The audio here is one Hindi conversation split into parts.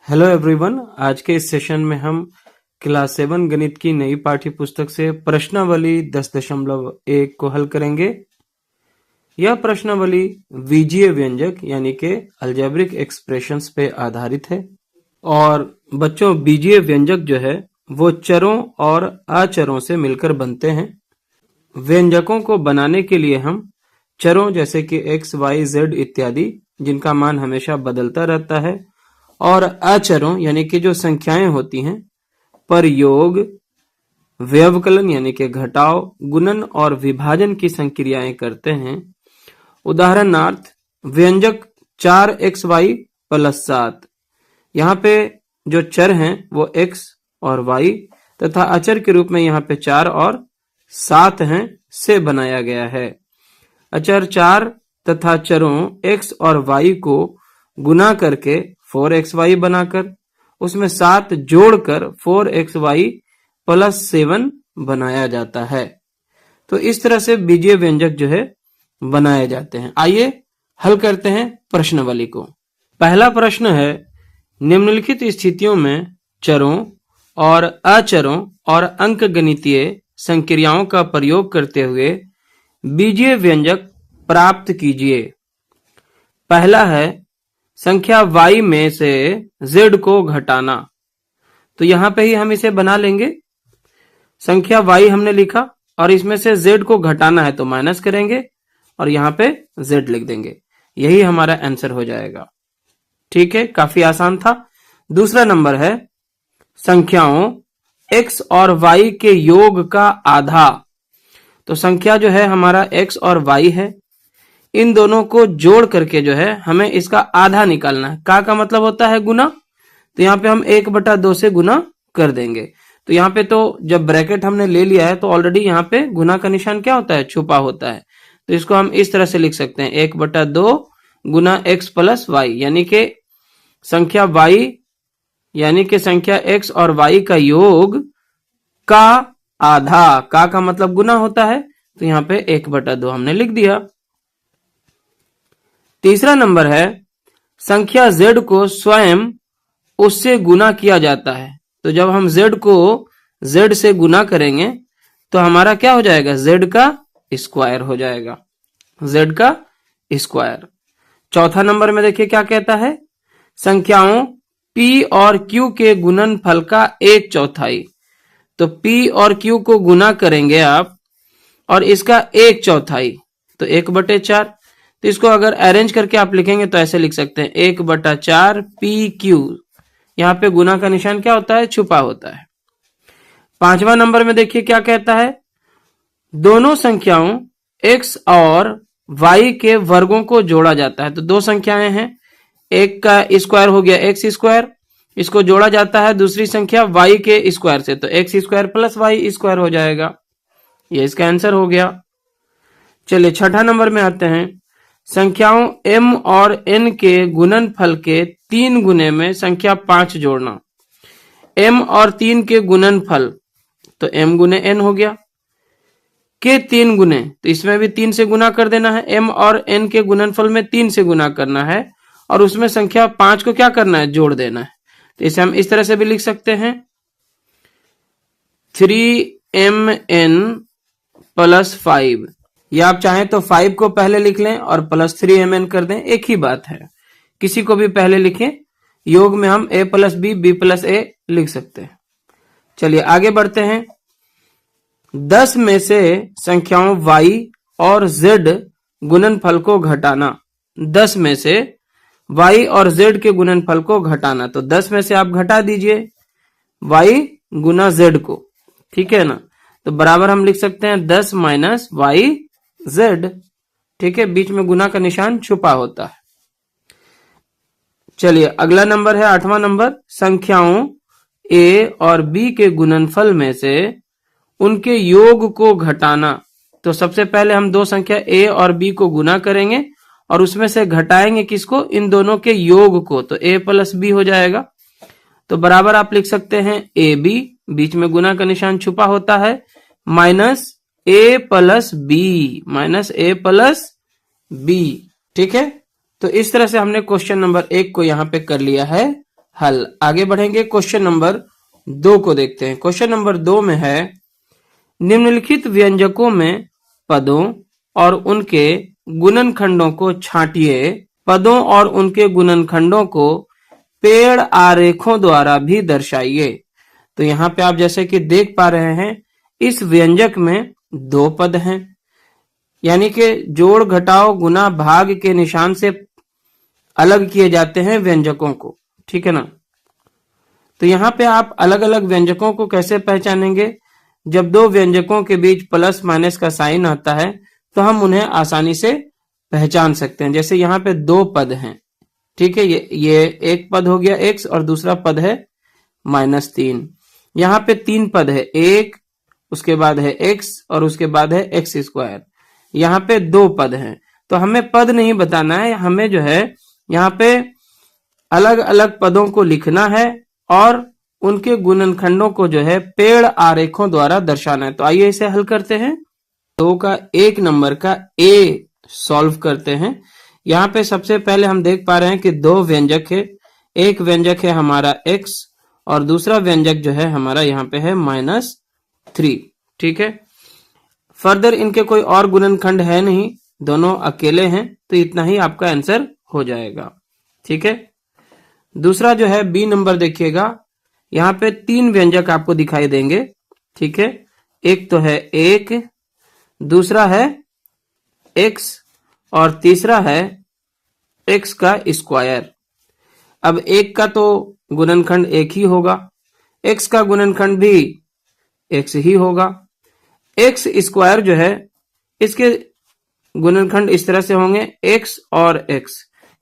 Hello everyone. आज के इस सेशन में हम क्लास 7 गणित की नई पाठ्य पुस्तक से प्रश्नावली 10.1 को हल करेंगे। यह प्रश्नावली बीजीय व्यंजक यानी कि अलजेब्रिक एक्सप्रेशंस पे आधारित है। और बच्चों, बीजीय व्यंजक जो है वो चरों और अचरों से मिलकर बनते हैं। व्यंजकों को बनाने के लिए हम चरों जैसे कि x, y, z इत्यादि, जिनका मान हमेशा बदलता रहता है, और अचरों यानी कि जो संख्याएं होती हैं पर योग, व्यवकलन यानी कि घटाव, गुणन और विभाजन की संक्रियाएं करते हैं। उदाहरणार्थ व्यंजक 4xy + 7। यहाँ पे जो चर हैं वो x और y तथा अचर के रूप में यहाँ पे 4 और 7 हैं से बनाया गया है। अचर 4 तथा चरों x और y को गुना करके 4xy बनाकर उसमें 7 जोड़कर 4xy + 7 बनाया जाता है। तो इस तरह से बीजीय व्यंजक जो है बनाए जाते हैं। आइए हल करते हैं प्रश्नावली को। पहला प्रश्न है, निम्नलिखित स्थितियों में चरों और अचरों और अंकगणितीय संक्रियाओं का प्रयोग करते हुए बीजीय व्यंजक प्राप्त कीजिए। पहला है संख्या y में से z को घटाना। तो यहां पे ही हम इसे बना लेंगे। संख्या y हमने लिखा और इसमें से z को घटाना है तो माइनस करेंगे और यहाँ पे z लिख देंगे। यही हमारा आंसर हो जाएगा। ठीक है, काफी आसान था। दूसरा नंबर है संख्याओं x और y के योग का आधा। तो संख्या जो है हमारा x और y है, इन दोनों को जोड़ करके जो है हमें इसका आधा निकालना है। का मतलब होता है गुना, तो यहाँ पे हम 1/2 से गुना कर देंगे। तो यहाँ पे तो जब ब्रैकेट हमने ले लिया है तो ऑलरेडी यहाँ पे गुना का निशान क्या होता है, छुपा होता है। तो इसको हम इस तरह से लिख सकते हैं 1/2 गुना x + y, यानी कि संख्या y यानी कि संख्या x और y का योग का आधा। का मतलब गुना होता है, तो यहाँ पे 1/2 हमने लिख दिया। तीसरा नंबर है संख्या z को स्वयं उससे गुना किया जाता है। तो जब हम z को z से गुना करेंगे तो हमारा क्या हो जाएगा, z का स्क्वायर हो जाएगा, z का स्क्वायर। चौथा नंबर में देखिए क्या कहता है, संख्याओं p और q के गुणनफल का 1/4। तो p और q को गुना करेंगे आप और इसका 1/4, तो 1/4। तो इसको अगर अरेंज करके आप लिखेंगे तो ऐसे लिख सकते हैं 1/4 PQ। यहाँ पे गुना का निशान क्या होता है, छुपा होता है। पांचवा नंबर में देखिए क्या कहता है, दोनों संख्याओं x और y के वर्गों को जोड़ा जाता है। तो दो संख्याएं हैं, एक का स्क्वायर हो गया x², इसको जोड़ा जाता है दूसरी संख्या y के स्क्वायर से, तो x² + y² हो जाएगा। ये इसका आंसर हो गया। चलिए छठा नंबर में आते हैं, संख्याओं m और n के गुणनफल के 3 गुने में संख्या 5 जोड़ना। m और 3 के गुणनफल, तो m गुने n हो गया, के 3 गुने, तो इसमें भी 3 से गुना कर देना है। m और n के गुणनफल में 3 से गुना करना है और उसमें संख्या 5 को क्या करना है, जोड़ देना है। तो इसे हम इस तरह से भी लिख सकते हैं 3mn + 5, या आप चाहें तो 5 को पहले लिख लें और +3mn कर दें, एक ही बात है। किसी को भी पहले लिखें, योग में हम a + b, b + a लिख सकते हैं। चलिए आगे बढ़ते हैं। 10 में से संख्याओं y और z गुणनफल को घटाना। 10 में से y और z के गुणनफल को घटाना, तो 10 में से आप घटा दीजिए y गुना z को, ठीक है ना। तो बराबर हम लिख सकते हैं 10 - yz। ठीक है, बीच में गुना का निशान छुपा होता है। चलिए अगला नंबर है 8वां नंबर, संख्याओं a और b के गुणनफल में से उनके योग को घटाना। तो सबसे पहले हम दो संख्या a और b को गुना करेंगे और उसमें से घटाएंगे किसको, इन दोनों के योग को, तो a + b हो जाएगा। तो बराबर आप लिख सकते हैं ab, बीच में गुना का निशान छुपा होता है, -a + b। ठीक है, तो इस तरह से हमने क्वेश्चन नंबर 1 को यहां पे कर लिया है हल। आगे बढ़ेंगे, क्वेश्चन नंबर 2 को देखते हैं। क्वेश्चन नंबर 2 में है, निम्नलिखित व्यंजकों में पदों और उनके गुणनखंडों को छांटिए। पदों और उनके गुणनखंडों को पेड़ आरेखों द्वारा भी दर्शाइए। तो यहाँ पे आप जैसे कि देख पा रहे हैं, इस व्यंजक में 2 पद हैं, यानी कि जोड़ घटाव गुना भाग के निशान से अलग किए जाते हैं व्यंजकों को, ठीक है ना। तो यहाँ पे आप अलग अलग व्यंजकों को कैसे पहचानेंगे? जब 2 व्यंजकों के बीच प्लस माइनस का साइन आता है तो हम उन्हें आसानी से पहचान सकते हैं। जैसे यहाँ पे 2 पद हैं, ठीक है, ये एक पद हो गया x और दूसरा पद है -3। यहाँ पे 3 पद है, 1, उसके बाद है x और उसके बाद है x²। यहाँ पे 2 पद हैं, तो हमें पद नहीं बताना है, हमें जो है यहाँ पे अलग अलग पदों को लिखना है और उनके गुणनखंडों को जो है पेड़ आरेखों द्वारा दर्शाना है। तो आइए इसे हल करते हैं। 2 का 1 नंबर का ए सॉल्व करते हैं। यहाँ पे सबसे पहले हम देख पा रहे हैं कि 2 व्यंजक है, एक व्यंजक है हमारा x और दूसरा व्यंजक जो है हमारा यहाँ पे है -3, ठीक है। फर्दर इनके कोई और गुणनखंड है नहीं, दोनों अकेले हैं, तो इतना ही आपका आंसर हो जाएगा, ठीक है। दूसरा जो है बी नंबर देखिएगा, यहाँ पे 3 व्यंजक आपको दिखाई देंगे, ठीक है। एक तो है 1, दूसरा है x और तीसरा है x²। अब 1 का तो गुणनखंड 1 ही होगा, x का गुणनखंड भी x ही होगा। x² जो है इसके गुणनखंड इस तरह से होंगे x और x,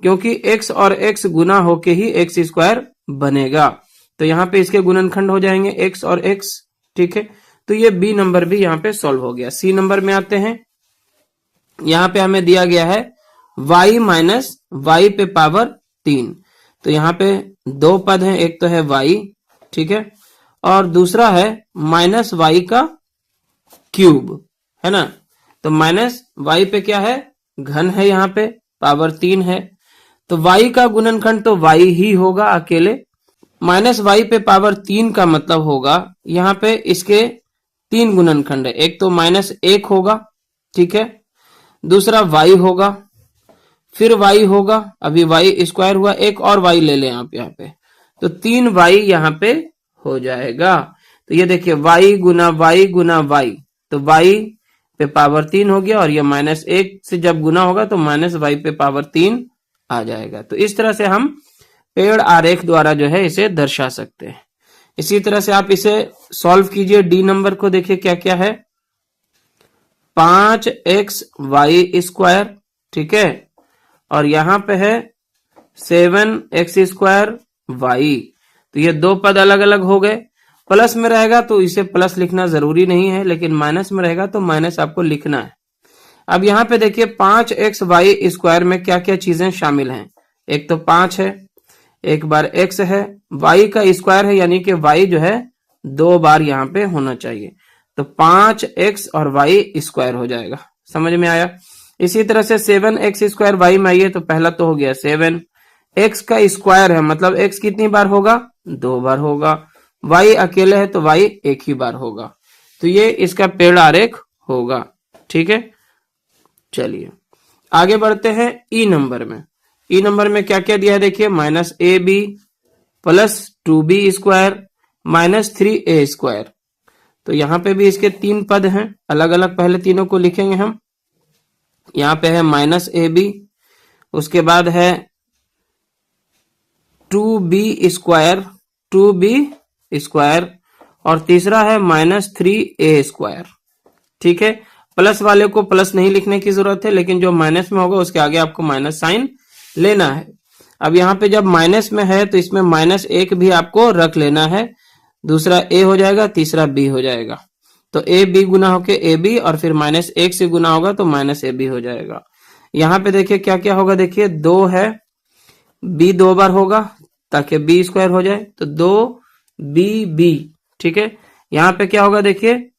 क्योंकि x और x गुना होके ही x² बनेगा। तो यहाँ पे इसके गुणनखंड हो जाएंगे x और x, ठीक है। तो ये बी नंबर भी यहाँ पे सॉल्व हो गया। सी नंबर में आते हैं। यहाँ पे हमें दिया गया है y माइनस y पे पावर 3। तो यहाँ पे 2 पद हैं, एक तो है y, ठीक है, और दूसरा है -y का क्यूब, है ना। तो -y पे क्या है, घन है, यहाँ पे पावर 3 है, तो y का गुणनखंड तो y ही होगा अकेले। -y पे पावर 3 का मतलब होगा यहाँ पे इसके 3 गुणनखंड है, एक तो -1 होगा, ठीक है, दूसरा y होगा, फिर y होगा, अभी y² हुआ, एक और y ले लें आप यहाँ पे, तो 3y यहाँ पे हो जाएगा। तो ये देखिए y गुना y गुना y, तो y पे पावर 3 हो गया और ये -1 से जब गुना होगा तो -y पे पावर 3 आ जाएगा। तो इस तरह से हम पेड़ आरेख द्वारा जो है इसे दर्शा सकते हैं। इसी तरह से आप इसे सॉल्व कीजिए। डी नंबर को देखिए क्या क्या है, 5xy², ठीक है, और यहां पे है 7x²y। तो ये 2 पद अलग अलग हो गए। प्लस में रहेगा तो इसे प्लस लिखना जरूरी नहीं है, लेकिन माइनस में रहेगा तो माइनस आपको लिखना है। अब यहाँ पे देखिए 5xy² में क्या क्या चीजें शामिल हैं। एक तो 5 है, एक बार x है, y का स्क्वायर है, यानी कि y जो है 2 बार यहाँ पे होना चाहिए, तो 5x और y² हो जाएगा। समझ में आया। इसी तरह से 7x²y में आइए तो पहला तो हो गया 7, x का स्क्वायर है मतलब x कितनी बार होगा, 2 बार होगा, y अकेले है तो y एक ही बार होगा। तो ये इसका पेड़ आरेख होगा, ठीक है। चलिए आगे बढ़ते हैं ई नंबर में। ई नंबर में क्या क्या दिया है देखिए, -ab प्लस 2b² -3a²। तो यहाँ पे भी इसके 3 पद हैं अलग अलग, पहले तीनों को लिखेंगे हम। यहाँ पे है -ab, उसके बाद है 2b² और तीसरा है -3a², ठीक है। प्लस वाले को प्लस नहीं लिखने की जरूरत है, लेकिन जो माइनस में होगा उसके आगे आपको माइनस साइन लेना है। अब यहाँ पे जब माइनस में है तो इसमें -1 भी आपको रख लेना है, दूसरा a हो जाएगा, तीसरा b हो जाएगा। तो a b गुना होके ab और फिर -1 से गुना होगा तो -ab हो जाएगा। यहाँ पे देखिए क्या क्या होगा, देखिए 2 है, b 2 बार होगा ताकि b² हो जाए, तो 2bb, ठीक है। यहाँ पे क्या होगा देखिए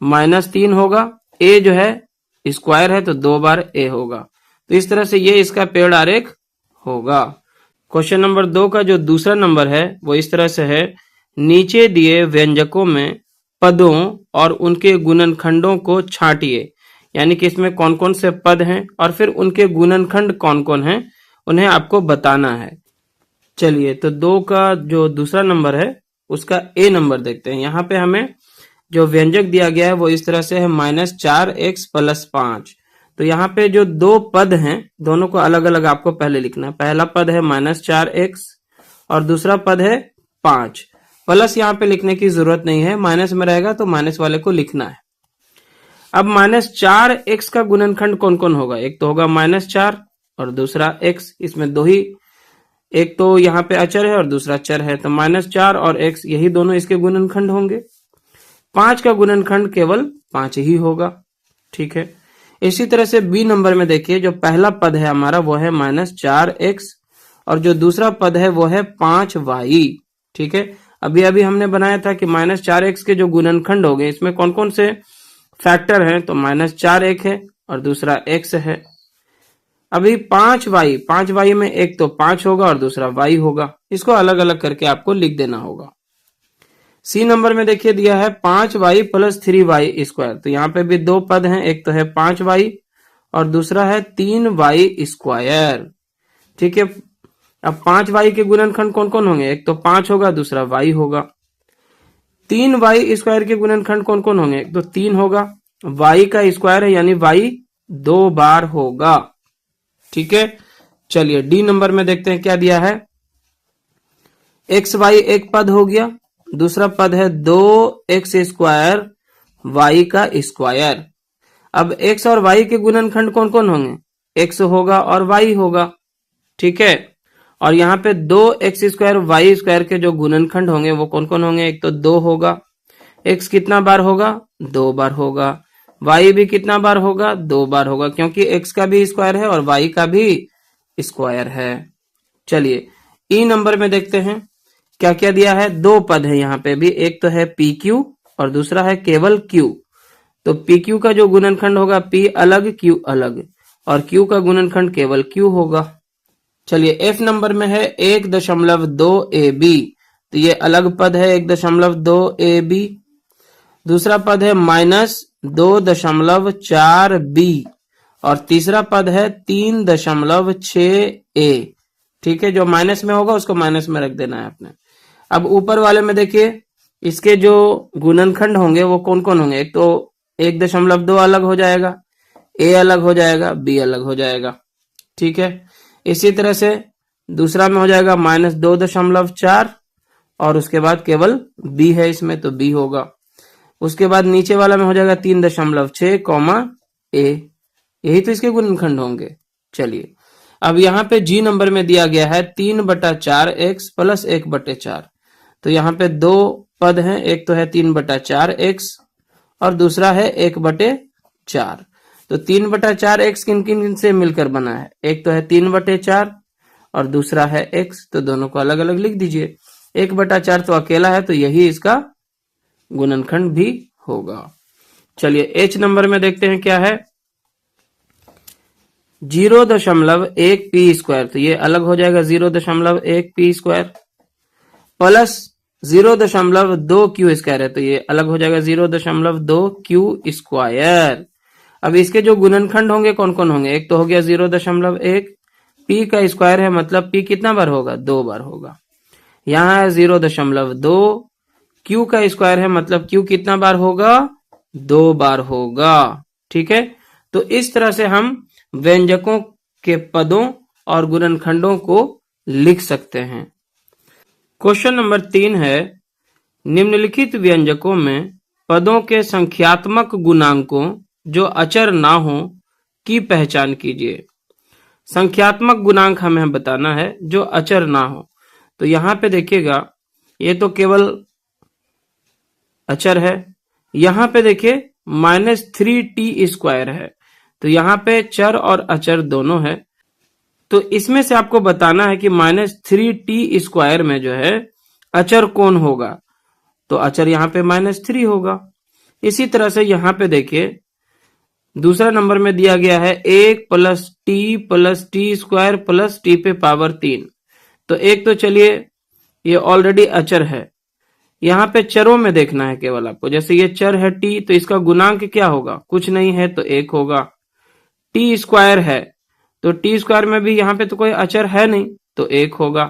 -3 होगा, a जो है स्क्वायर है तो 2 बार a होगा। तो इस तरह से ये इसका पेड़ आरेख होगा। क्वेश्चन नंबर 2 का जो दूसरा नंबर है वो इस तरह से है, नीचे दिए व्यंजकों में पदों और उनके गुणनखंडों को छांटिए। यानी कि इसमें कौन कौन से पद हैं और फिर उनके गुणनखंड कौन कौन हैं, उन्हें आपको बताना है। चलिए, तो 2 का जो दूसरा नंबर है उसका ए नंबर देखते हैं। यहाँ पे हमें जो व्यंजक दिया गया है वो इस तरह से है, -4x + 5। तो यहाँ पे जो 2 पद हैं दोनों को अलग अलग आपको पहले लिखना है। पहला पद है -4x और दूसरा पद है 5। प्लस यहाँ पे लिखने की जरूरत नहीं है, माइनस में रहेगा तो माइनस वाले को लिखना है। अब -4x का गुणनखंड कौन कौन होगा, एक तो होगा -4 और दूसरा x। इसमें दो ही, एक तो यहाँ पे अचर है और दूसरा चर है, तो -4 और x यही दोनों इसके गुणनखंड होंगे। 5 का गुणनखंड केवल 5 ही होगा। ठीक है, इसी तरह से बी नंबर में देखिए, जो पहला पद है हमारा वो है -4x और जो दूसरा पद है वो है 5y। ठीक है, अभी अभी हमने बनाया था कि -4x के जो गुणनखंड हो गए इसमें कौन कौन से फैक्टर हैं, तो -4 एक है और दूसरा x है। अभी 5y में एक तो 5 होगा और दूसरा y होगा, इसको अलग अलग करके आपको लिख देना होगा। सी नंबर में देखिए दिया है 5y + 3y²। तो यहाँ पे भी 2 पद हैं, एक तो है 5y और दूसरा है 3y²। ठीक है, अब 5y के गुणनखंड कौन कौन होंगे, एक तो 5 होगा दूसरा y होगा। 3y² के गुणनखंड कौन कौन होंगे, एक तो 3 होगा, y का स्क्वायर है यानी y 2 बार होगा। ठीक है, चलिए डी नंबर में देखते हैं क्या दिया है। xy एक पद हो गया, दूसरा पद है 2x² y का स्क्वायर। अब x और y के गुणनखंड कौन कौन होंगे, x होगा और y होगा। ठीक है, और यहाँ पे 2x² y² के जो गुणनखंड होंगे वो कौन कौन होंगे, एक तो 2 होगा, x कितना बार होगा, 2 बार होगा, y भी कितना बार होगा, 2 बार होगा, क्योंकि x का भी स्क्वायर है और y का भी स्क्वायर है। चलिए ई नंबर में देखते हैं क्या क्या दिया है। 2 पद है यहाँ पे भी, एक तो है PQ और दूसरा है केवल Q। तो PQ का जो गुणनखंड होगा P अलग Q अलग, और Q का गुणनखंड केवल Q होगा। चलिए F नंबर में है 1.2 AB। तो ये अलग पद है 1.2 AB। दूसरा पद है -2.4 B और तीसरा पद है 3.6 A। ठीक है, जो माइनस में होगा उसको माइनस में रख देना है आपने। अब ऊपर वाले में देखिए, इसके जो गुणनखंड होंगे वो कौन कौन होंगे, एक तो 1.2 अलग हो जाएगा, A अलग हो जाएगा, B अलग हो जाएगा। ठीक है, इसी तरह से दूसरा में हो जाएगा -2.4 और उसके बाद केवल B है इसमें तो B होगा। उसके बाद नीचे वाला में हो जाएगा 3.6, A। यही तो इसके गुणनखंड होंगे। चलिए अब यहाँ पे G नंबर में दिया गया है 3/4x + 1/4। तो यहाँ पे 2 पद हैं, एक तो है 3/4x और दूसरा है 1/4। तो 3/4x किन किन से मिलकर बना है, एक तो है 3/4 और दूसरा है x, तो दोनों को अलग अलग लिख दीजिए। 1/4 तो अकेला है तो यही इसका गुणनखंड भी होगा। चलिए H नंबर में देखते हैं क्या है। 0.1 p², तो ये अलग हो जाएगा 0.1 p² प्लस 0.2 q² है, तो ये अलग हो जाएगा 0.2 q²। अब इसके जो गुणनखंड होंगे कौन कौन होंगे, एक तो हो गया 0.1, p का स्क्वायर है मतलब p कितना बार होगा, 2 बार होगा। यहाँ है 0.2, q का स्क्वायर है मतलब q कितना बार होगा, 2 बार होगा। ठीक है, तो इस तरह से हम व्यंजकों के पदों और गुणनखंडों को लिख सकते हैं। क्वेश्चन नंबर 3 है, निम्नलिखित व्यंजकों में पदों के संख्यात्मक गुणांकों जो अचर ना हो की पहचान कीजिए। संख्यात्मक गुणांक हमें बताना है जो अचर ना हो। तो यहाँ पे देखिएगा, ये तो केवल अचर है। यहाँ पे देखिए -3t² है, तो यहाँ पे चर और अचर दोनों है। तो इसमें से आपको बताना है कि -3t² में जो है अचर कौन होगा, तो अचर यहाँ पे -3 होगा। इसी तरह से यहाँ पे देखिए दूसरा नंबर में दिया गया है 1 + t + t² + t पे पावर 3। तो एक तो चलिए ये ऑलरेडी अचर है, यहाँ पे चरों में देखना है केवल आपको। जैसे ये चर है टी, तो इसका गुणांक क्या होगा, कुछ नहीं है तो 1 होगा। टी स्क्वायर है, तो टी स्क्वायर में भी यहाँ पे तो कोई अचर है नहीं तो 1 होगा।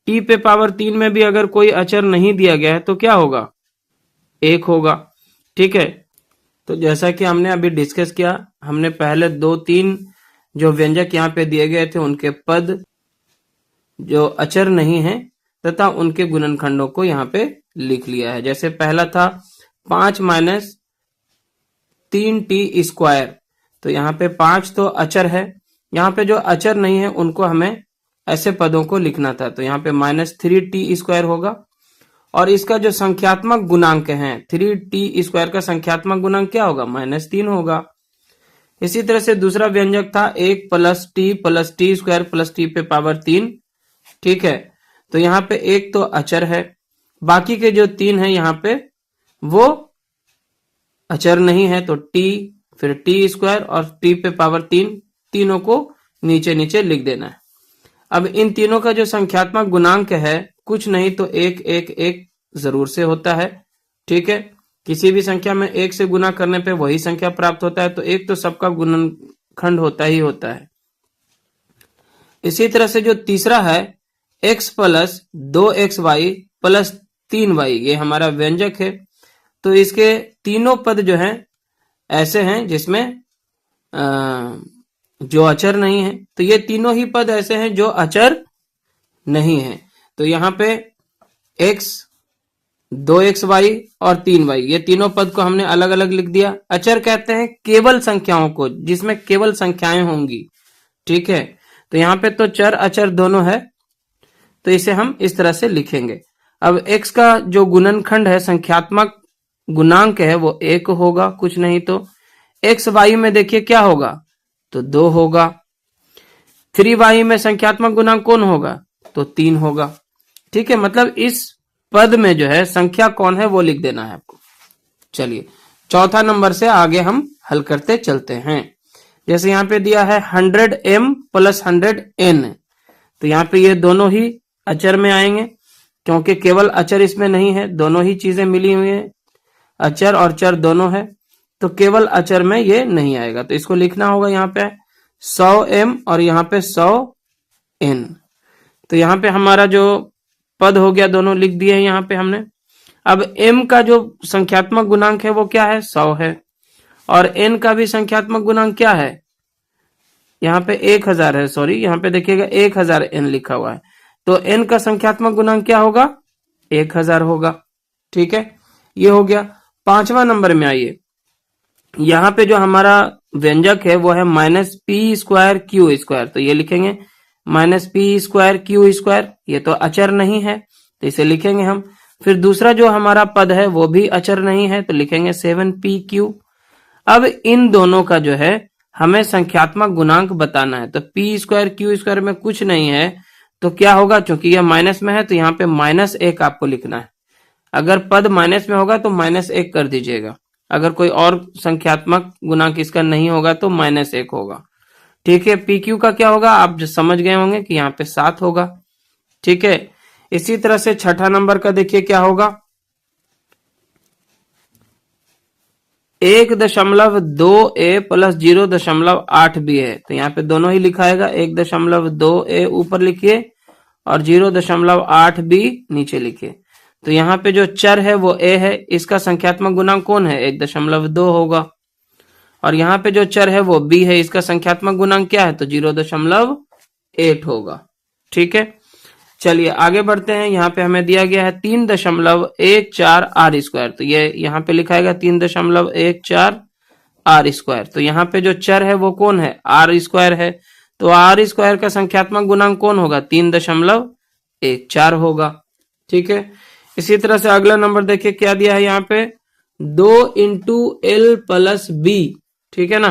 टी पे पावर 3 में भी अगर कोई अचर नहीं दिया गया है तो क्या होगा, 1 होगा। ठीक है, तो जैसा कि हमने अभी डिस्कस किया, हमने पहले 2-3 जो व्यंजक यहाँ पे दिए गए थे उनके पद जो अचर नहीं है तथा उनके गुणनखंडों को यहाँ पे लिख लिया है। जैसे पहला था 5 माइनस 3t स्क्वायर, तो यहाँ पे 5 तो अचर है, यहाँ पे जो अचर नहीं है उनको हमें ऐसे पदों को लिखना था, तो यहाँ पे -3t स्क्वायर होगा। और इसका जो संख्यात्मक गुणांक है 3t स्क्वायर का संख्यात्मक गुणांक क्या होगा, -3 होगा। इसी तरह से दूसरा व्यंजक था 1 + t स्क्वायर + t पे पावर 3। ठीक है, तो यहाँ पे एक तो अचर है, बाकी के जो 3 है यहाँ पे वो अचर नहीं है, तो t फिर t स्क्वायर और t पे पावर 3, तीनों को नीचे नीचे लिख देना है। अब इन तीनों का जो संख्यात्मक गुणांक है कुछ नहीं तो 1 1 1 जरूर से होता है। ठीक है, किसी भी संख्या में 1 से गुना करने पे वही संख्या प्राप्त होता है, तो 1 तो सबका गुणनखंड होता ही होता है। इसी तरह से जो तीसरा है x + 2xy + 3y, ये हमारा व्यंजक है, तो इसके तीनों पद जो हैं ऐसे हैं जिसमें जो अचर नहीं है, तो ये तीनों ही पद ऐसे हैं जो अचर नहीं है। तो यहाँ पे x 2xy और 3y, ये तीनों पद को हमने अलग अलग लिख दिया। अचर कहते हैं केवल संख्याओं को, जिसमें केवल संख्याएं होंगी। ठीक है, तो यहाँ पे तो चर अचर दोनों है, तो इसे हम इस तरह से लिखेंगे। अब x का जो गुणनखंड है, संख्यात्मक गुणांक है, वो 1 होगा, कुछ नहीं तो xy में देखिए क्या होगा, तो 2 होगा। 3y में संख्यात्मक गुणांक कौन होगा, तो 3 होगा। ठीक है, मतलब इस पद में जो है संख्या कौन है वो लिख देना है आपको। चलिए चौथा नंबर से आगे हम हल करते चलते हैं। जैसे यहाँ पे दिया है 100m + 100n, तो यहाँ पे ये दोनों ही अचर में आएंगे, क्योंकि केवल अचर इसमें नहीं है, दोनों ही चीजें मिली हुई है, अचर और चर दोनों है, तो केवल अचर में ये नहीं आएगा। तो इसको लिखना होगा यहाँ पे 100m और यहाँ पे 100n। तो यहाँ पे हमारा जो पद हो गया दोनों लिख दिए हैं यहाँ पे हमने। अब m का जो संख्यात्मक गुणांक है वो क्या है, 100 है, और n का भी संख्यात्मक गुणांक क्या है, यहाँ पे 1000 है, सॉरी यहाँ पे देखिएगा 1000n लिखा हुआ है, तो n का संख्यात्मक गुणांक क्या होगा, 1000 होगा। ठीक है, ये हो गया। पांचवा नंबर में आइए, यहाँ पे जो हमारा व्यंजक है वो है -p² q², तो ये लिखेंगे -p² q², ये तो अचर नहीं है तो इसे लिखेंगे हम। फिर दूसरा जो हमारा पद है वो भी अचर नहीं है, तो लिखेंगे 7pq। अब इन दोनों का जो है हमें संख्यात्मक गुणांक बताना है, तो p² q² में कुछ नहीं है तो क्या होगा, चूंकि यह माइनस में है तो यहाँ पे -1 आपको लिखना है। अगर पद माइनस में होगा तो -1 कर दीजिएगा, अगर कोई और संख्यात्मक गुणांक इसका नहीं होगा तो -1 होगा। ठीक है, PQ का क्या होगा आप जो समझ गए होंगे कि यहाँ पे 7 होगा। ठीक है, इसी तरह से छठा नंबर का देखिए क्या होगा, 1.2a + 0.8b है, तो यहाँ पे दोनों ही लिखाएगा, 1.2a ऊपर लिखिए और 0.8b नीचे लिखिए। तो यहाँ पे जो चर है वो a है, इसका संख्यात्मक गुणांक कौन है, 1.2 होगा, और यहाँ पे जो चर है वो b है, इसका संख्यात्मक गुणांक क्या है, तो 0.8 होगा। ठीक है, चलिए आगे बढ़ते हैं। यहाँ पे हमें दिया गया है 3.14 r², तो ये यहाँ पे लिखाएगा 3.14 r², तो यहाँ पे जो चर है वो कौन है, r² है, तो r² का संख्यात्मक गुणांक कौन होगा, 3.14 होगा। ठीक है, इसी तरह से अगला नंबर देखिए क्या दिया है यहाँ पे, 2 × l + b। ठीक है ना,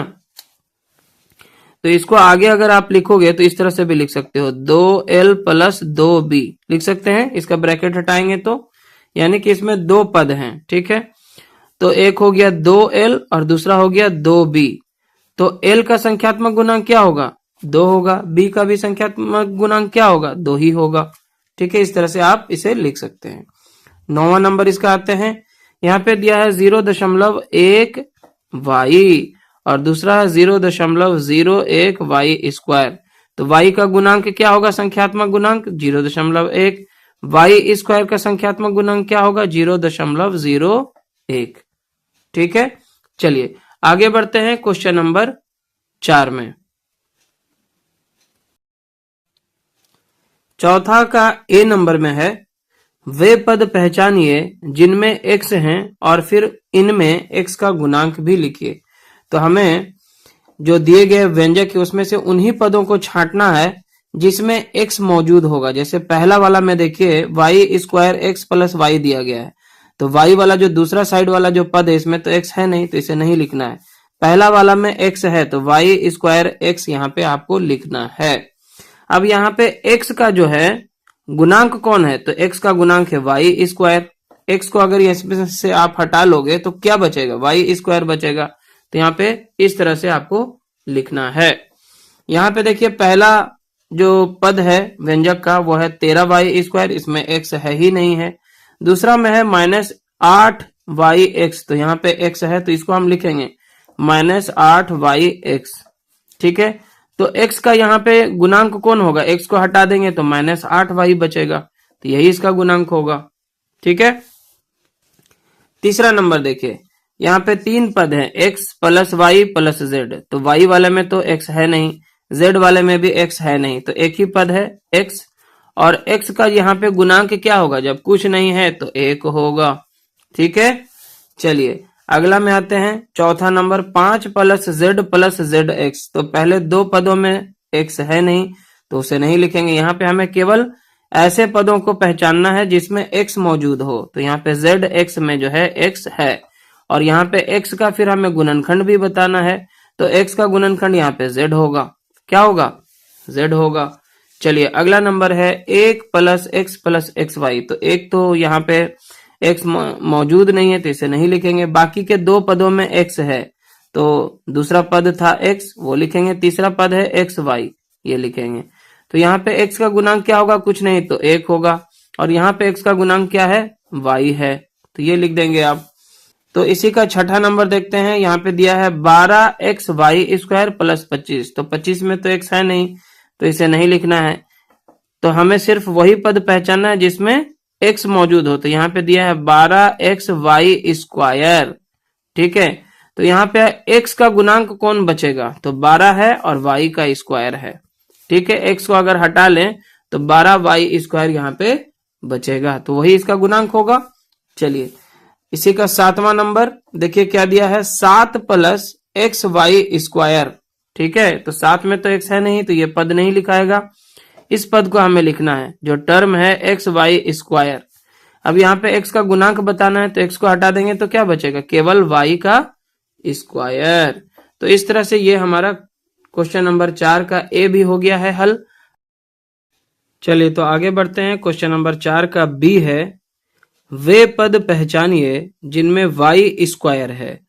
तो इसको आगे अगर आप लिखोगे तो इस तरह से भी लिख सकते हो, 2l + 2b लिख सकते हैं, इसका ब्रैकेट हटाएंगे तो, यानी कि इसमें 2 पद हैं। ठीक है, तो एक हो गया 2l और दूसरा हो गया 2b, तो l का संख्यात्मक गुणांक क्या होगा, 2 होगा। बी का भी संख्यात्मक गुणांक क्या होगा? 2 ही होगा। ठीक है, इस तरह से आप इसे लिख सकते हैं। 9वां नंबर इसका आते हैं। यहाँ पे दिया है 0.1 वाई और दूसरा है 0.01 वाई स्क्वायर। तो वाई का गुणांक क्या होगा? संख्यात्मक गुणांक 0.1। वाई स्क्वायर का संख्यात्मक गुणांक क्या होगा? 0.01। ठीक है, चलिए आगे बढ़ते हैं क्वेश्चन नंबर 4 में। चौथा का ए नंबर में है, वे पद पहचानिए जिनमें x हैं और फिर इनमें x का गुणांक भी लिखिए। तो हमें जो दिए गए व्यंजक है उसमें से उन्हीं पदों को छांटना है जिसमें x मौजूद होगा। जैसे पहला वाला में देखिए Y square X plus Y दिया गया है, तो वाई वाला जो दूसरा साइड वाला जो पद है इसमें तो x है नहीं, तो इसे नहीं लिखना है। पहला वाला में x है तो वाई स्क्वायर एक्स यहाँ पे आपको लिखना है। अब यहाँ पे x का जो है गुणांक कौन है? तो x का गुणांक है वाई स्क्वायर। x को अगर इसमें से आप हटा लोगे तो क्या बचेगा? वाई स्क्वायर बचेगा। तो यहाँ पे इस तरह से आपको लिखना है। यहाँ पे देखिए पहला जो पद है व्यंजक का वो है 13 वाई स्क्वायर, इसमें x है ही नहीं है। दूसरा में है -8 वाई एक्स, तो यहाँ पे x है तो इसको हम लिखेंगे -8 वाई एक्स। ठीक है, तो x का यहाँ पे गुणांक कौन होगा? x को हटा देंगे तो -8 वाई बचेगा, तो यही इसका गुणांक होगा। ठीक है, तीसरा नंबर देखिए, यहाँ पे 3 पद हैं x plus Y plus Z. तो y वाले में तो x है नहीं, z वाले में भी x है नहीं, तो एक ही पद है x। और x का यहाँ पे गुणांक क्या होगा? जब कुछ नहीं है तो 1 होगा। ठीक है, चलिए अगला में आते हैं। चौथा number 5 plus Z plus Z x. तो पहले 2 पदों में x है नहीं तो उसे नहीं लिखेंगे। यहाँ पे हमें केवल ऐसे पदों को पहचानना है जिसमें x मौजूद हो। तो यहाँ पे जेड एक्स में जो है x है और यहाँ पे x का फिर हमें गुणनखंड भी बताना है, तो x का गुणनखंड यहाँ पे z होगा। क्या होगा? z होगा। चलिए अगला नंबर है 1 plus X plus X Y. तो एक तो यहाँ पे x मौजूद नहीं है तो इसे नहीं लिखेंगे। बाकी के 2 पदों में x है, तो दूसरा पद था x वो लिखेंगे, तीसरा पद है एक्स वाई ये लिखेंगे। तो यहाँ पे x का गुणांक क्या होगा? कुछ नहीं तो 1 होगा। और यहाँ पे x का गुणांक क्या है? y है, तो ये लिख देंगे आप। तो इसी का छठा नंबर देखते हैं। यहाँ पे दिया है 12x वाई स्क्वायर प्लस 25। तो 25 में तो x है नहीं तो इसे नहीं लिखना है। तो हमें सिर्फ वही पद पहचानना है जिसमें x मौजूद हो। तो यहाँ पे दिया है 12x वाई स्क्वायर। ठीक है, तो यहाँ पे x का गुणांक कौन बचेगा? तो 12 है और y का स्क्वायर है। ठीक है, x को अगर हटा लें तो 12 वाई स्क्वायर यहाँ पे बचेगा, तो वही इसका गुणांक होगा। चलिए इसी का 7वां नंबर देखिए क्या दिया है, 7 प्लस एक्स वाई स्क्वायर। ठीक है, तो 7 में तो x है नहीं तो ये पद नहीं लिखाएगा। इस पद को हमें लिखना है जो टर्म है एक्स वाई स्क्वायर। अब यहाँ पे x का गुणांक बताना है तो x को हटा देंगे तो क्या बचेगा? केवल y का स्क्वायर। तो इस तरह से ये हमारा क्वेश्चन नंबर 4 का ए भी हो गया है हल। चलिए तो आगे बढ़ते हैं। क्वेश्चन नंबर 4 का बी है, वे पद पहचानिए जिनमें y स्क्वायर है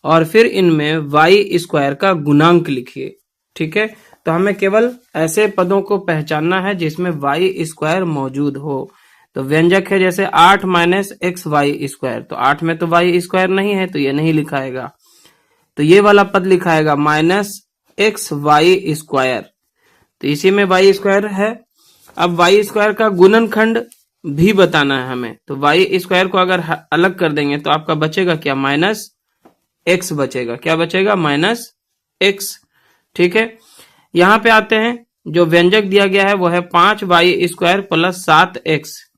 और फिर इनमें y स्क्वायर का गुणांक लिखिए। ठीक है, तो हमें केवल ऐसे पदों को पहचानना है जिसमें y स्क्वायर मौजूद हो। तो व्यंजक है जैसे 8 माइनस एक्स वाई स्क्वायर, तो 8 में तो y स्क्वायर नहीं है तो ये नहीं लिखाएगा। तो ये वाला पद लिखाएगा माइनस एक्स वाई स्क्वायर, तो इसी में y स्क्वायर है। अब y स्क्वायर का गुणनखंड भी बताना है हमें। तो y स्क्वायर को अगर अलग कर देंगे तो आपका बचेगा क्या? माइनस एक्स बचेगा। क्या बचेगा? Minus x. ठीक है, यहाँ पे आते हैं। जो व्यंजक दिया गया है वो है 5 वाई स्क्वायर प्लस 7 एक्स।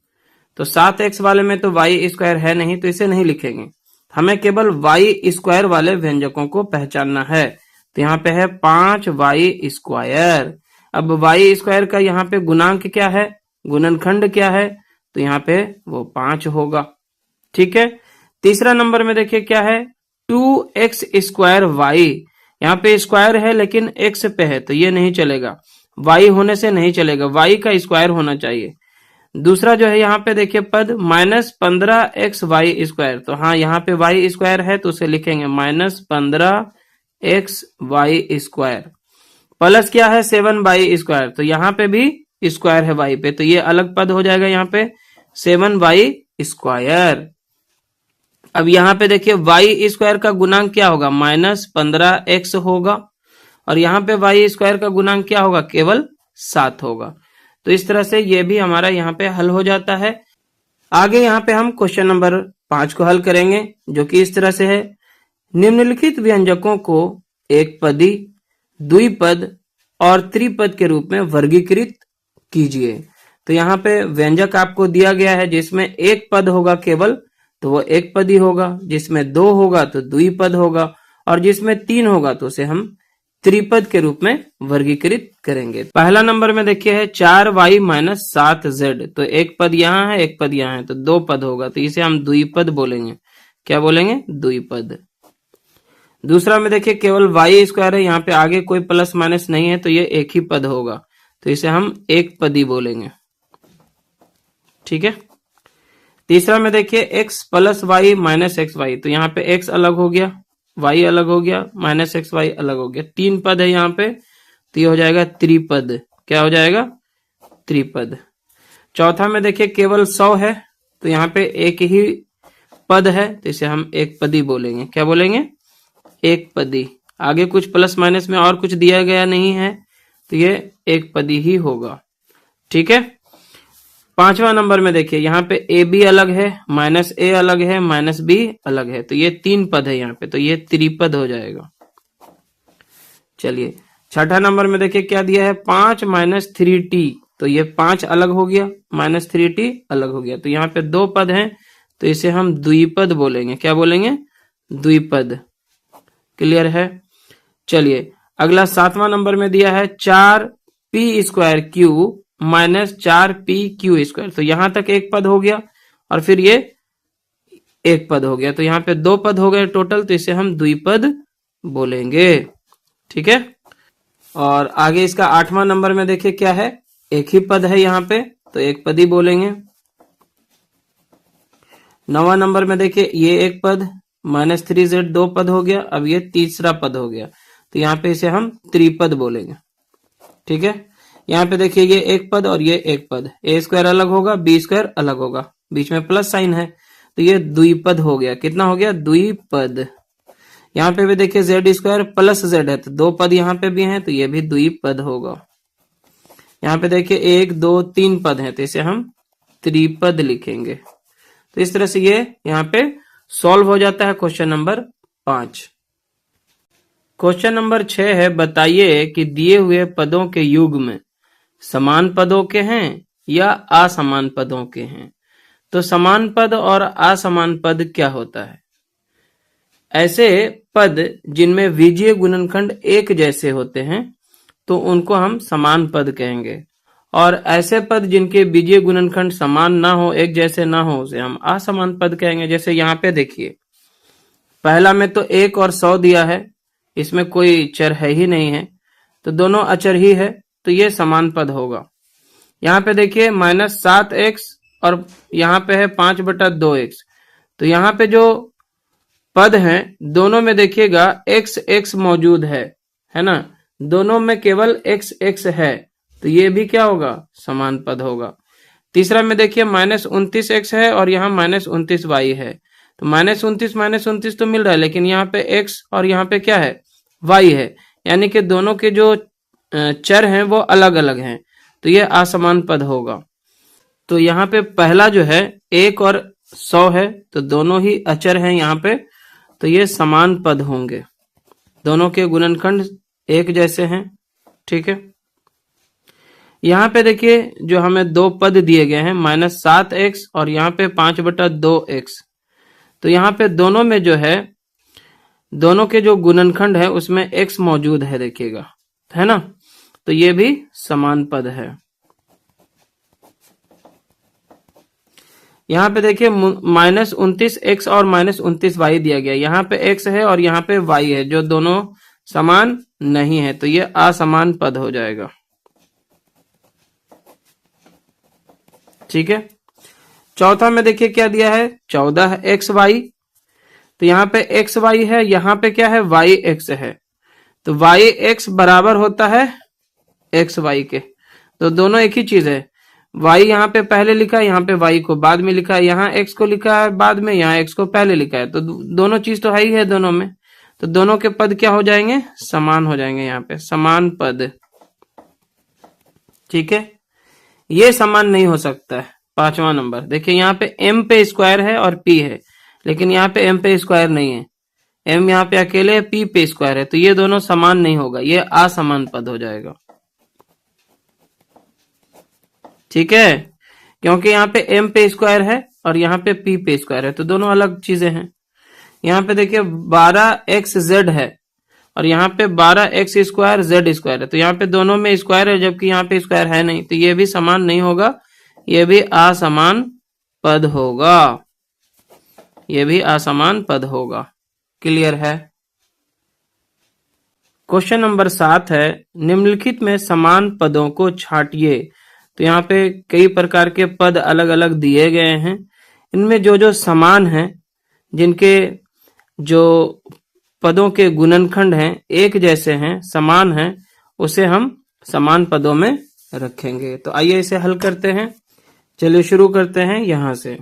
तो 7 एक्स वाले में तो वाई स्क्वायर है नहीं तो इसे नहीं लिखेंगे। हमें केवल वाई स्क्वायर वाले व्यंजकों को पहचानना है। तो यहाँ पे है 5 वाई स्क्वायर। अब वाई स्क्वायर का यहाँ पे गुणांक क्या है? गुणनखंड क्या है? तो यहाँ पे वो 5 होगा। ठीक है, तीसरा नंबर में देखिए क्या है, 2x स्क्वायर वाई। यहाँ पे स्क्वायर है लेकिन x पे है तो ये नहीं चलेगा, y होने से नहीं चलेगा, y का स्क्वायर होना चाहिए। दूसरा जो है यहाँ पे देखिए पद -15x वाई स्क्वायर। तो हाँ यहाँ पे y स्क्वायर है तो उसे लिखेंगे -15x वाई स्क्वायर। प्लस क्या है 7/2, तो यहाँ पे भी स्क्वायर है y पे, तो ये अलग पद हो जाएगा यहाँ पे 7/2। अब यहाँ पे देखिए y² का गुणांक क्या होगा, -15x होगा, और यहाँ पे y² का गुणांक क्या होगा, केवल 7 होगा। तो इस तरह से ये भी हमारा यहाँ पे हल हो जाता है। आगे यहाँ पे हम क्वेश्चन नंबर 5 को हल करेंगे, जो कि इस तरह से है, निम्नलिखित व्यंजकों को एक पदी, द्विपद और त्रिपद के रूप में वर्गीकृत कीजिए। तो यहाँ पे व्यंजक आपको दिया गया है, जिसमें एक पद होगा केवल तो वो एक पदी होगा, जिसमें 2 होगा तो द्विपद होगा, और जिसमें 3 होगा तो उसे हम त्रिपद के रूप में वर्गीकृत करेंगे। पहला नंबर में देखिए है 4y - 7z, तो एक पद यहाँ है एक पद यहाँ है, तो 2 पद होगा, तो इसे हम द्विपद बोलेंगे। क्या बोलेंगे, द्विपद। दूसरा में देखिए केवल y² है, यहाँ पे आगे कोई प्लस माइनस नहीं है, तो ये एक ही पद होगा, तो इसे हम एक पदी बोलेंगे। ठीक है। तीसरा में देखिए x + y - xy, तो यहाँ पे x अलग हो गया, y अलग हो गया, -xy अलग हो गया, 3 पद है यहाँ पे, तो ये हो जाएगा त्रिपद। क्या हो जाएगा, त्रिपद। चौथा में देखिए केवल 100 है, तो यहाँ पे एक ही पद है, तो इसे हम एक पदी बोलेंगे। क्या बोलेंगे, एक पदी। आगे कुछ प्लस माइनस में और कुछ दिया गया नहीं है, तो ये एक पदी ही होगा। ठीक है। पांचवा नंबर में देखिए यहाँ पे AB अलग है, -a अलग है, -b अलग है, तो ये 3 पद है यहाँ पे, तो ये त्रिपद हो जाएगा। चलिए छठा नंबर में देखिए क्या दिया है, 5 - 3t, तो ये 5 अलग हो गया, -3t अलग हो गया, तो यहाँ पे 2 पद हैं, तो इसे हम द्विपद बोलेंगे। क्या बोलेंगे, द्विपद। क्लियर है। चलिए अगला 7वां नंबर में दिया है 4p² - 4pq², तो यहां तक एक पद हो गया, और फिर ये एक पद हो गया, तो यहाँ पे 2 पद हो गए टोटल, तो इसे हम द्विपद बोलेंगे। ठीक है। और आगे इसका 8वां नंबर में देखिए क्या है, एक ही पद है यहाँ पे, तो एक पद ही बोलेंगे। 9वां नंबर में देखिए ये एक पद, -3z 2 पद हो गया, अब ये तीसरा पद हो गया, तो यहाँ पे इसे हम त्रिपद बोलेंगे। ठीक है। यहाँ पे देखिए ये एक पद और ये एक पद, a² अलग होगा, b² अलग होगा, बीच में प्लस साइन है, तो ये द्विपद हो गया। कितना हो गया, द्विपद। यहाँ पे भी देखिए z² + z है, तो 2 पद यहाँ पे भी हैं, तो ये भी द्विपद होगा। यहाँ पे देखिए 1 2 3 पद हैं, तो इसे हम त्रिपद लिखेंगे। तो इस तरह से ये यहाँ पे सॉल्व हो जाता है क्वेश्चन नंबर 5। क्वेश्चन नंबर 6 है, बताइए कि दिए हुए पदों के युग्म समान पदों के हैं या असमान पदों के हैं। तो समान पद और असमान पद क्या होता है, ऐसे पद जिनमें बीजीय गुणनखंड एक जैसे होते हैं तो उनको हम समान पद कहेंगे, और ऐसे पद जिनके बीजीय गुणनखंड समान ना हो, एक जैसे ना हो, उसे हम असमान पद कहेंगे। जैसे यहाँ पे देखिए पहला में तो 1 और 100 दिया है, इसमें कोई चर है ही नहीं है, तो दोनों अचर ही है, तो ये समान पद होगा। यहाँ पे देखिए -7x और यहाँ पे है 5/2x, तो यहाँ पे जो पद हैं दोनों में देखिएगा x मौजूद है ना, दोनों में केवल x है, तो ये भी क्या होगा, समान पद होगा। तीसरा में देखिए -29x है और यहाँ -29y है, तो -29 तो मिल रहा है, लेकिन यहाँ पे x और यहाँ पे क्या है, y है, यानी कि दोनों के जो चर हैं वो अलग अलग हैं, तो ये असमान पद होगा। तो यहाँ पे पहला जो है 1 और 100 है, तो दोनों ही अचर हैं यहाँ पे, तो ये समान पद होंगे, दोनों के गुणनखंड एक जैसे हैं। ठीक है। यहाँ पे देखिए जो हमें 2 पद दिए गए हैं, -7x और यहाँ पे 5/2x, तो यहाँ पे दोनों में जो है, दोनों के जो गुणनखंड है उसमें x मौजूद है, देखिएगा, है ना, तो ये भी समान पद है। यहाँ पे देखिए -29x और -29y दिया गया, यहाँ पे x है और यहाँ पे y है, जो दोनों समान नहीं है, तो ये असमान पद हो जाएगा। ठीक है। चौथा में देखिए क्या दिया है, 14xy, तो यहाँ पे xy है, यहाँ पे क्या है, yx है, तो वाई एक्स बराबर होता है एक्स वाई के, तो दोनों एक ही चीज है। वाई यहाँ पे पहले लिखा है, यहाँ पे वाई को बाद में लिखा है, यहाँ एक्स को लिखा है बाद में, यहाँ एक्स को पहले लिखा है, तो दोनों चीज तो है ही है दोनों में, तो दोनों के पद क्या हो जाएंगे, समान हो जाएंगे, यहाँ पे समान पद। ठीक है, ये समान नहीं हो सकता है। 5वां नंबर देखिए, यहाँ पे m पे स्क्वायर है और p है, लेकिन यहाँ पे m पे स्क्वायर नहीं है, m यहाँ पे अकेले है, p पे स्क्वायर है, तो ये दोनों समान नहीं होगा, ये असमान पद हो जाएगा। ठीक है, क्योंकि यहाँ पे m पे स्क्वायर है और यहाँ पे p पे स्क्वायर है, तो दोनों अलग चीजें हैं। यहाँ पे देखिए 12xz है और यहाँ पे 12x स्क्वायर z स्क्वायर है, तो यहाँ पे दोनों में स्क्वायर है जबकि यहाँ पे स्क्वायर है नहीं, तो ये भी समान नहीं होगा, ये भी असमान पद होगा, ये भी असमान पद होगा। क्लियर है। क्वेश्चन नंबर 7 है, निम्नलिखित में समान पदों को छांटिए। तो यहाँ पे कई प्रकार के पद अलग अलग दिए गए हैं, इनमें जो जो समान हैं, जिनके जो पदों के गुणनखंड हैं एक जैसे हैं, समान हैं, उसे हम समान पदों में रखेंगे। तो आइए इसे हल करते हैं। चलिए शुरू करते हैं यहां से,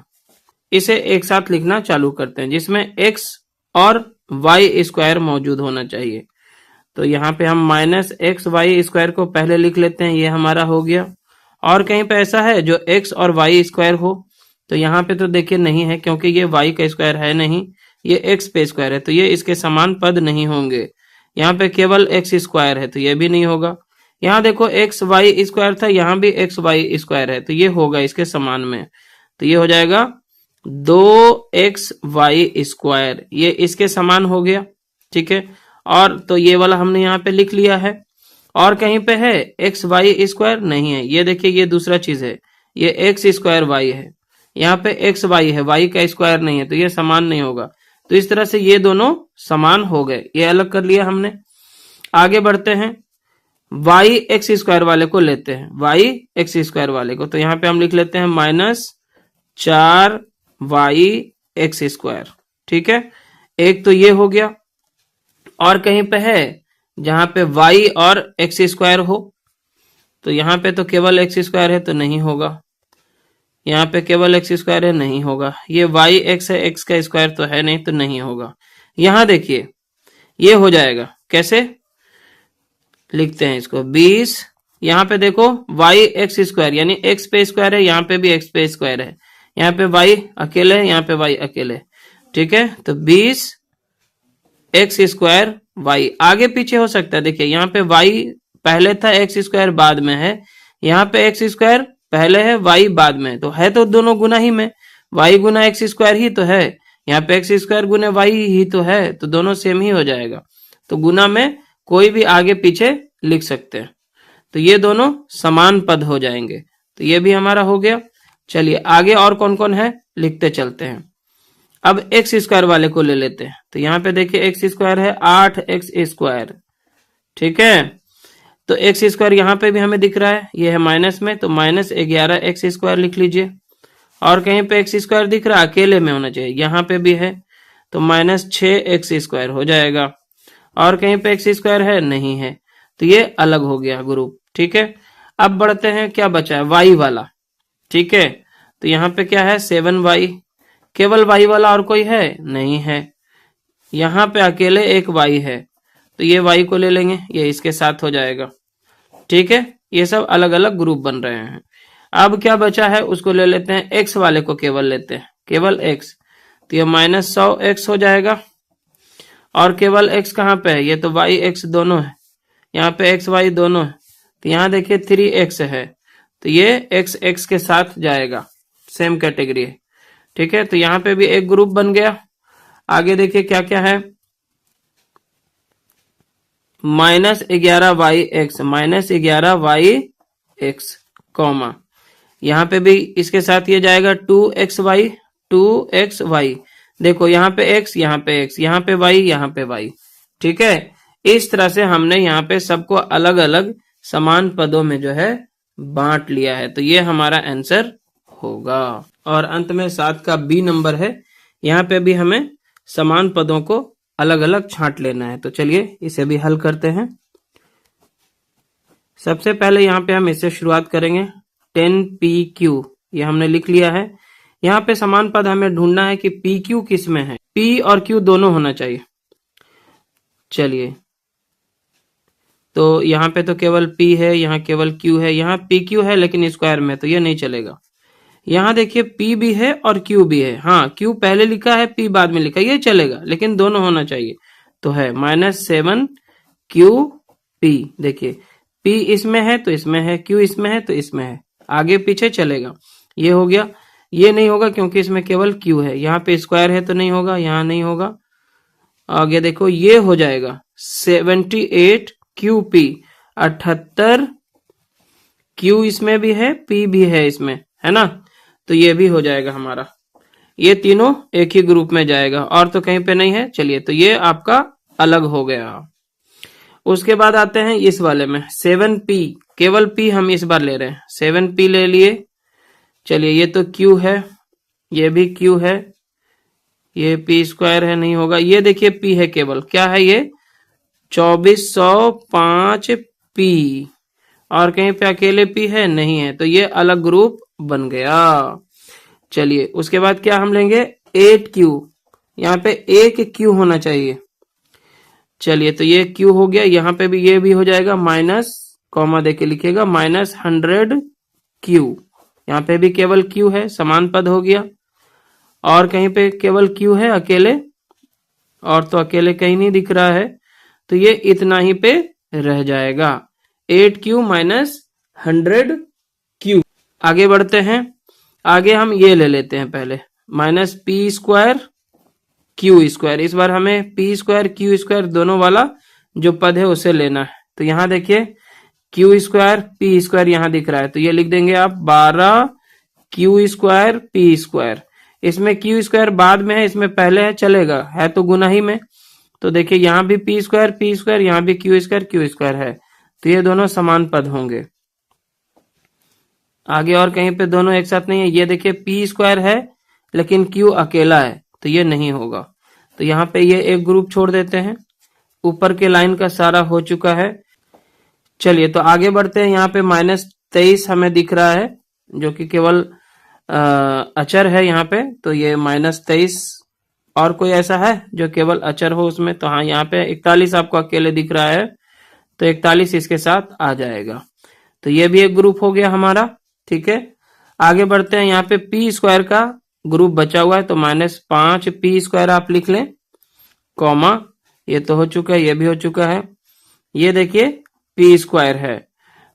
इसे एक साथ लिखना चालू करते हैं, जिसमें x और y स्क्वायर मौजूद होना चाहिए। तो यहाँ पे हम -xy स्क्वायर को पहले लिख लेते हैं, ये हमारा हो गया। और कहीं पे ऐसा है जो x और y स्क्वायर हो, तो यहाँ पे तो देखिए नहीं है, क्योंकि ये y का स्क्वायर है नहीं, ये x पे स्क्वायर है, तो ये इसके समान पद नहीं होंगे। यहाँ पे केवल x स्क्वायर है, तो ये भी नहीं होगा। यहाँ देखो एक्स वाई स्क्वायर था, यहाँ भी एक्स वाई स्क्वायर है, तो ये होगा इसके समान में, तो ये हो जाएगा 2xy स्क्वायर, ये इसके समान हो गया। ठीक है, और तो ये वाला हमने यहाँ पे लिख लिया है। और कहीं पे है एक्स वाई स्क्वायर, नहीं है, ये देखिए ये दूसरा चीज है, ये एक्स स्क्वायर वाई है, यहाँ पे एक्स वाई है, वाई का स्क्वायर नहीं है, तो ये समान नहीं होगा। तो इस तरह से ये दोनों समान हो गए, ये अलग कर लिया हमने। आगे बढ़ते हैं, वाई एक्स स्क्वायर वाले को लेते हैं, वाई एक्स स्क्वायर वाले को, तो यहाँ पे हम लिख लेते हैं -4y एक्स स्क्वायर। ठीक है, एक तो ये हो गया। और कहीं पे है जहां पे y और एक्स स्क्वायर हो, तो यहाँ पे तो केवल एक्स स्क्वायर है, तो नहीं होगा। यहाँ पे केवल एक्स स्क्वायर है, नहीं होगा। ये वाई एक्स है, एक्स का स्क्वायर तो है नहीं, तो नहीं होगा। यहाँ देखिए ये हो जाएगा, कैसे लिखते हैं इसको, 20, यहाँ पे देखो वाई एक्स स्क्वायर यानी एक्स पे स्क्वायर है, यहाँ पे भी एक्स पे स्क्वायर है, यहाँ पे वाई अकेले है, यहाँ पे वाई अकेले। ठीक है, तो 20 एक्स स्क्वायर वाई, आगे पीछे हो सकता है। देखिए यहाँ पे वाई पहले था, एक्स स्क्वायर बाद में है, यहाँ पे एक्स स्क्वायर पहले है, वाई बाद में, तो है तो दोनों गुना ही में, वाई गुना एक्स स्क्वायर ही तो है, यहाँ पे x square Guna why he तो है, तो दोनों सेम ही हो जाएगा। तो गुना में कोई भी आगे पीछे लिख सकते हैं, तो ये दोनों समान पद हो जाएंगे, तो ये भी हमारा हो गया। चलिए आगे और कौन कौन है लिखते चलते हैं। अब एक्स स्क्वायर वाले को ले लेते हैं, तो यहाँ पे देखिए एक्स स्क्वायर है 8x स्क्वायर। ठीक है, तो एक्स स्क्वायर यहाँ पे भी हमें दिख रहा है, ये है माइनस में, तो -11x स्क्वायर लिख लीजिए। और कहीं पे एक्स स्क्वायर दिख रहा है, अकेले में होना चाहिए, यहाँ पे भी है, तो -6x स्क्वायर हो जाएगा। और कहीं पे एक्स स्क्वायर है, नहीं है, तो ये अलग हो गया ग्रुप। ठीक है, अब बढ़ते हैं, क्या बचा है, वाई वाला। ठीक है, तो यहाँ पे क्या है 7y, केवल वाई वाला और कोई है, नहीं है, यहाँ पे अकेले एक वाई है, तो ये वाई को ले लेंगे, ये इसके साथ हो जाएगा। ठीक है, ये सब अलग अलग ग्रुप बन रहे हैं। अब क्या बचा है उसको ले लेते हैं, एक्स वाले को केवल लेते हैं, केवल एक्स, तो ये -100x हो जाएगा। और केवल x कहाँ पे है, ये तो y x दोनों है, यहाँ पे x y दोनों है, तो यहाँ देखिए 3x है, तो ये x x के साथ जाएगा, सेम कैटेगरी है। ठीक है, तो यहाँ पे भी एक ग्रुप बन गया। आगे देखिए क्या क्या है, -11y x कॉमा, यहाँ पे भी इसके साथ ये जाएगा 2xy। देखो यहाँ पे x, यहाँ पे x, यहाँ पे y, यहाँ पे y। ठीक है, इस तरह से हमने यहाँ पे सबको अलग अलग समान पदों में जो है बांट लिया है, तो ये हमारा आंसर होगा। और अंत में 7 का बी नंबर है, यहाँ पे भी हमें समान पदों को अलग अलग छांट लेना है। तो चलिए इसे भी हल करते हैं। सबसे पहले यहाँ पे हम इससे शुरुआत करेंगे। 10PQ ये हमने लिख लिया है। यहाँ पे समान पद हमें ढूंढना है कि PQ किस में है। P और Q दोनों होना चाहिए। चलिए, तो यहाँ पे तो केवल P है, यहाँ केवल Q है, यहाँ PQ है लेकिन स्क्वायर में, तो ये नहीं चलेगा। यहाँ देखिए P भी है और Q भी है। हाँ, Q पहले लिखा है, P बाद में लिखा है, ये चलेगा, लेकिन दोनों होना चाहिए। तो है -7QP। देखिए P इसमें है तो इसमें है, Q इसमें है तो इसमें है, आगे पीछे चलेगा। ये हो गया। ये नहीं होगा क्योंकि इसमें केवल Q है। यहाँ पे स्क्वायर है तो नहीं होगा, यहाँ नहीं होगा। आगे देखो, ये हो जाएगा 78QP, 78। Q इसमें भी है, P भी है इसमें, है ना। तो ये भी हो जाएगा हमारा। ये तीनों एक ही ग्रुप में जाएगा और तो कहीं पे नहीं है। चलिए, तो ये आपका अलग हो गया। उसके बाद आते हैं इस वाले में 7P। केवल P हम इस बार ले रहे हैं, 7P ले लिए। चलिए, ये तो Q है, ये भी Q है, ये P स्क्वायर है, नहीं होगा। ये देखिए P है केवल, क्या है ये 2405P, और कहीं पे अकेले P है, नहीं है। तो ये अलग ग्रुप बन गया। चलिए, उसके बाद क्या हम लेंगे 8Q। यहाँ पे एक Q होना चाहिए। चलिए, तो ये Q हो गया। यहाँ पे भी ये भी हो जाएगा, माइनस कॉमा देके लिखेगा -100Q। यहाँ पे भी केवल Q है, समान पद हो गया। और कहीं पे केवल Q है अकेले, और तो अकेले कहीं नहीं दिख रहा है, तो ये इतना ही पे रह जाएगा, 8Q - 100Q। आगे बढ़ते हैं। आगे हम ये ले लेते हैं पहले, -P² Q²। इस बार हमें P² Q² दोनों वाला जो पद है उसे लेना है। तो यहाँ देखिए Q² P² यहाँ दिख रहा है, तो ये लिख देंगे आप 12Q² P²। इसमें Q² बाद में है, इसमें पहले है, चलेगा, है तो गुना ही में। तो देखिए यहाँ भी P², यहाँ भी Q² है, तो ये दोनों समान पद होंगे। आगे और कहीं पे दोनों एक साथ नहीं है। ये देखिए P² है लेकिन Q अकेला है, तो ये नहीं होगा। तो यहाँ पे ये एक ग्रुप छोड़ देते हैं। ऊपर के लाइन का सारा हो चुका है। चलिए, तो आगे बढ़ते हैं। यहाँ पे -23 हमें दिख रहा है, जो कि केवल अचर है यहाँ पे। तो ये -23, और कोई ऐसा है जो केवल अचर हो उसमें? तो हाँ, यहाँ पे 41 आपको अकेले दिख रहा है, तो 41 इसके साथ आ जाएगा। तो ये भी एक ग्रुप हो गया हमारा। ठीक है, आगे बढ़ते हैं। यहाँ पे P² का ग्रुप बचा हुआ है, तो -5P² आप लिख लें, कॉमा, ये तो हो चुका है, ये भी हो चुका है। ये देखिए P² है,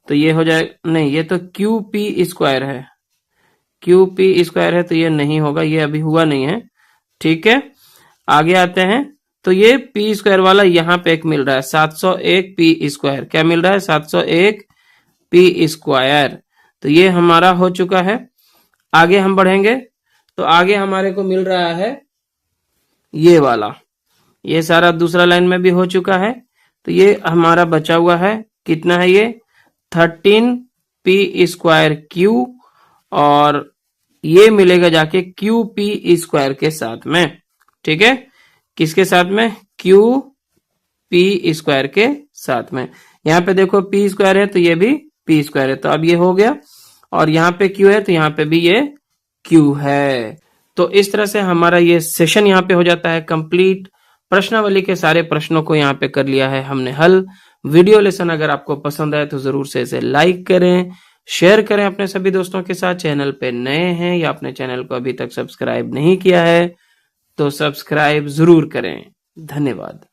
तो ये हो जाए, नहीं, ये तो QP² है, QP² है, तो ये नहीं होगा, ये अभी हुआ नहीं है। ठीक है, आगे आते हैं। तो ये P² वाला यहाँ पे एक मिल रहा है, 701P²। क्या मिल रहा है? 701P²। तो ये हमारा हो चुका है। आगे हम बढ़ेंगे, तो आगे हमारे को मिल रहा है ये वाला। ये सारा दूसरा लाइन में भी हो चुका है, तो ये हमारा बचा हुआ है। कितना है ये? 13P²Q, और ये मिलेगा जाके QP² के साथ में। ठीक है, किसके साथ में? QP² के साथ में। यहाँ पे देखो P² है, तो ये भी P² है, तो अब ये हो गया। और यहाँ पे Q है, तो यहाँ पे भी ये Q है। तो इस तरह से हमारा ये सेशन यहाँ पे हो जाता है कंप्लीट। प्रश्नावली के सारे प्रश्नों को यहाँ पे कर लिया है हमने हल। वीडियो लेसन अगर आपको पसंद आए तो जरूर से इसे लाइक करें, शेयर करें अपने सभी दोस्तों के साथ। चैनल पे नए हैं या अपने चैनल को अभी तक सब्सक्राइब नहीं किया है तो सब्सक्राइब जरूर करें। धन्यवाद।